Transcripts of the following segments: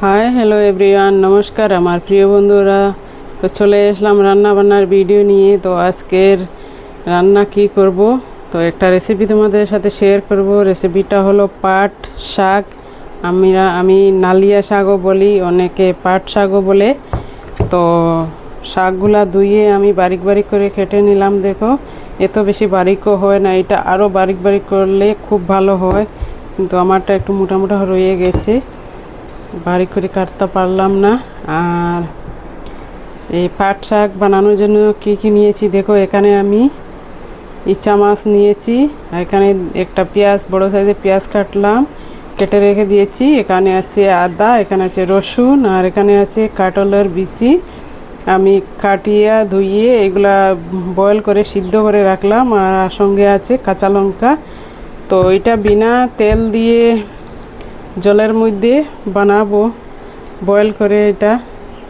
Hi hello everyone, নমস্কার আমার প্রিয় বন্ধুরা। তো চলে আসলাম রান্না বান্নার ভিডিও নিয়ে। তো আজকের রান্না কি করব, তো একটা রেসিপি তোমাদের সাথে শেয়ার করব। রেসিপিটা হলো পাট শাক। আমি নালিয়া শাকও বলি, অনেকে পাট শাকও বলে। তো শাকগুলা ধুয়ে আমি বারিক বারিক করে কেটে নিলাম। দেখো, এত বেশি বারিকও হয় না, এটা আরও বারিক বারিক করলে খুব ভালো হয়, কিন্তু আমারটা একটু মোটা মোটা রয়ে গেছে, বারিক করে কাটতে পারলাম না। আর এই পাট শাক বানানোর জন্য কী কী নিয়েছি দেখো, এখানে আমি ইচা মাছ নিয়েছি, আর এখানে একটা পেঁয়াজ, বড় সাইজের পেঁয়াজ কাটলাম, কেটে রেখে দিয়েছি। এখানে আছে আদা, এখানে আছে রসুন, আর এখানে আছে কাঁঠালের বিচি। আমি কাটিয়ে ধুইয়ে এগুলা বয়েল করে সিদ্ধ করে রাখলাম। আর সঙ্গে আছে কাঁচা লঙ্কা। তো এটা বিনা তেল দিয়ে জলের মধ্যে বানাবো, বয়েল করে এটা।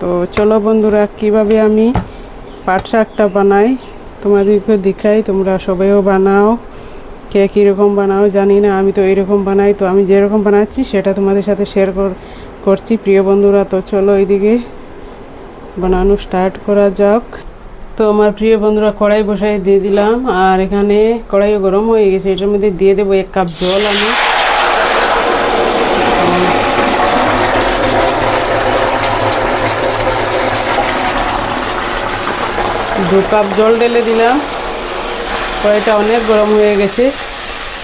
তো চলো বন্ধুরা, কিভাবে আমি পাট শাকটা বানাই তোমাদেরকে দেখাই। তোমরা সবাইও বানাও, কে কীরকম বানাও জানি না, আমি তো এইরকম বানাই। তো আমি যেরকম বানাচ্ছি সেটা তোমাদের সাথে শেয়ার করছি প্রিয় বন্ধুরা। তো চলো এইদিকে বানানো স্টার্ট করা যাক। তো আমার প্রিয় বন্ধুরা, কড়াই বসাই দিয়ে দিলাম, আর এখানে কড়াইও গরম হয়ে গেছে। এটার মধ্যে দিয়ে দেবো 1 কাপ জল। আমি 2 কাপ জল ঢেলে দিলাম। কড়াইটা অনেক গরম হয়ে গেছে,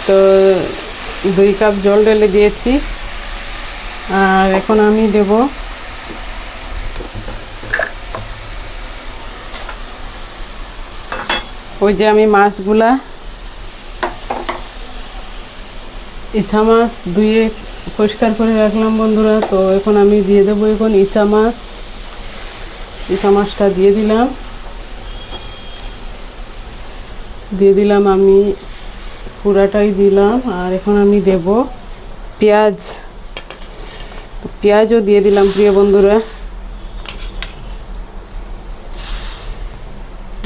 তো 2 কাপ জল ঢেলে দিয়েছি। আর এখন আমি দেব ওই যে আমি মাছগুলা, ইচা মাছ ধুয়ে পরিষ্কার করে রাখলাম বন্ধুরা। তো এখন আমি দিয়ে দেবো এখন ইচা মাছটা দিয়ে দিলাম আমি পুরাটাই দিলাম। আর এখন আমি দেব পেঁয়াজও দিয়ে দিলাম প্রিয় বন্ধুরা।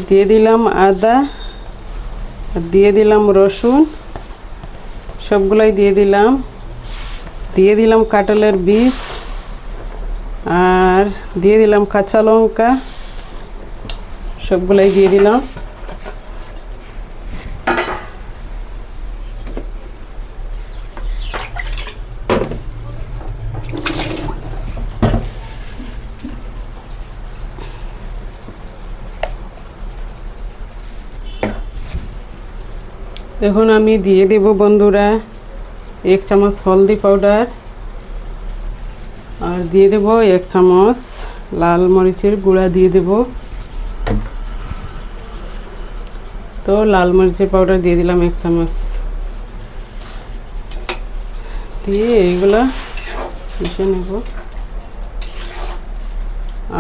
দিয়ে দিলাম আদা, আর দিয়ে দিলাম রসুন, সবগুলাই দিয়ে দিলাম কাঁঠালের বীজ, আর দিয়ে দিলাম কাঁচা লঙ্কা, সবগুলাই দিয়ে দিলাম। এখন আমি দিয়ে দেব বন্ধুরা 1 চামচ হলদি পাউডার, আর দিয়ে দেব 1 চামচ লাল মরিচের গুঁড়া দিয়ে দেব। তো লাল মরিচের পাউডার দিয়ে দিলাম 1 চামচ, দিয়ে এইগুলা মিশিয়ে নেব।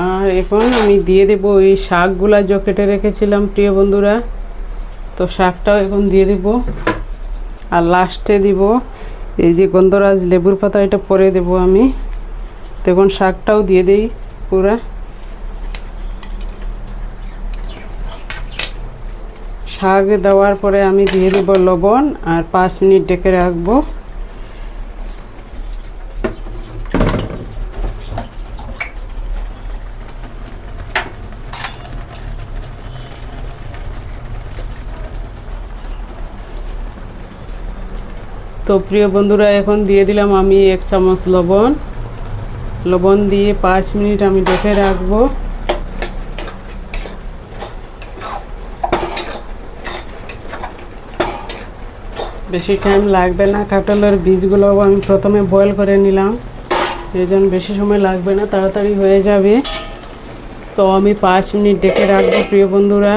আর এখন আমি দিয়ে দেব এই শাকগুলা যে কেটে রেখেছিলাম প্রিয় বন্ধুরা। তো শাকটাও এখন দিয়ে দেব, আর লাস্টে দিব এই যে গন্ধরাজ লেবুর পাতা, এটা পরে দেব আমি। তখন শাকটাও দিয়ে দেই পুরা। শাক দেওয়ার পরে আমি দিয়ে দেব লবণ, আর 5 মিনিট ঢেকে রাখবো। তো প্রিয় বন্ধুরা, এখন দিয়ে দিলাম আমি 1 চামচ লবণ দিয়ে 5 মিনিট আমি ঢেকে রাখবো। বেশি টাইম লাগবে না, কাঁঠালের বীজগুলোও আমি প্রথমে বয়েল করে নিলাম, এই জন্য বেশি সময় লাগবে না, তাড়াতাড়ি হয়ে যাবে। তো আমি 5 মিনিট ঢেকে রাখবো প্রিয় বন্ধুরা।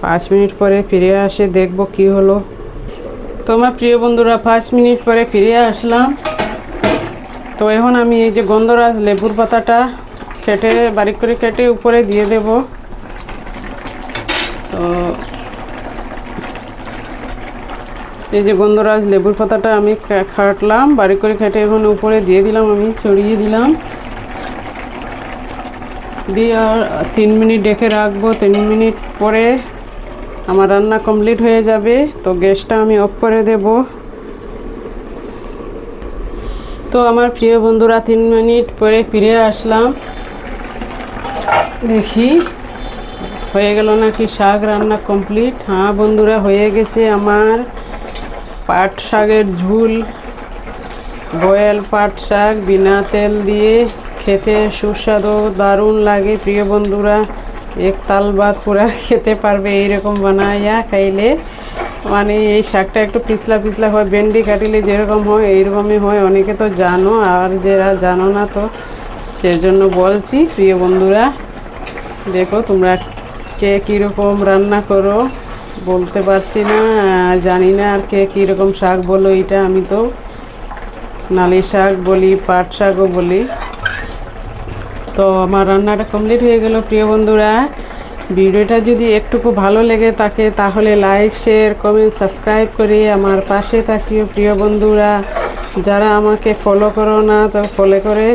5 মিনিট পরে ফিরে আসে দেখব কি হলো। তো আমার প্রিয় বন্ধুরা, 5 মিনিট পরে ফিরে আসলাম। তো এখন আমি এই যে গন্ধরাজ লেবুর পাতাটা বারিক করে কেটে উপরে দিয়ে দেব। তো এই যে গন্ধরাজ লেবুর পাতাটা আমি কাটলাম, বারিক করে কেটে এখন উপরে দিয়ে দিলাম, আমি ছড়িয়ে দিলাম। দিয়ে আর 3 মিনিট ঢেকে রাখবো। 3 মিনিট পরে আমার রান্না কমপ্লিট হয়ে যাবে। তো গ্যাসটা আমি অফ করে দেব। তো তো আমার প্রিয় বন্ধুরা 3 মিনিট পরে ফিরে আসলাম। দেখি হয়ে গেল নাকি শাক রান্না কমপ্লিট। হ্যাঁ বন্ধুরা, হয়ে গেছে আমার পাট শাকের ঝোল। বয়েল পাট শাক বিনা তেল দিয়ে খেতে সুস্বাদু, দারুণ লাগে প্রিয় বন্ধুরা। এক তাল ভাত পুরা খেতে পারবে এইরকম বানাইয়া খাইলে। মানে এই শাকটা একটু পিছলা পিছলা হয়, ভেন্ডি কাটিলে যেরকম হয় এইরকমই হয়। অনেকে তো জানো, আর যারা জানো না তো সেজন্য বলছি প্রিয় বন্ধুরা। দেখো তোমরা কে কীরকম রান্না করো বলতে পারছি না, জানি না আর কে কীরকম শাক বলো। এটা আমি তো নালি শাক বলি, পাট শাকও বলি। তো আমার রান্নাটা কমপ্লিট হয়ে গেল প্রিয় বন্ধুরা। ভিডিওটা যদি একটুকু ভালো লেগে থাকে তাহলে লাইক, শেয়ার, কমেন্ট, সাবস্ক্রাইব করে আমার পাশে থাকিও প্রিয় বন্ধুরা। যারা আমাকে ফলো করো না তো ফলো করে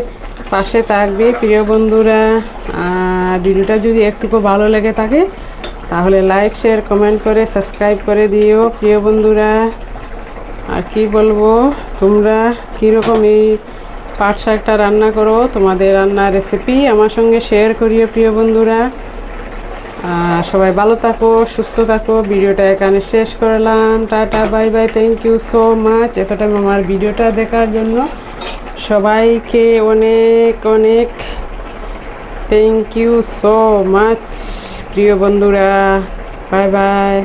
পাশে থাকবে প্রিয় বন্ধুরা। আর ভিডিওটা যদি একটুকু ভালো লেগে থাকে তাহলে লাইক, শেয়ার, কমেন্ট করে সাবস্ক্রাইব করে দিও প্রিয় বন্ধুরা। আর কি বলবো, তোমরা কীরকম এই পাট শাকটা রান্না করো, তোমাদের রান্নার রেসিপি আমার সঙ্গে শেয়ার করিও প্রিয় বন্ধুরা। সবাই ভালো থাকো, সুস্থ থাকো। ভিডিওটা এখানে শেষ করলাম। Tata, bye bye, thank you so much এতটা আমার ভিডিওটা দেখার জন্য। সবাইকে অনেক অনেক থ্যাংক ইউ সো মাচ প্রিয় বন্ধুরা। Bye bye.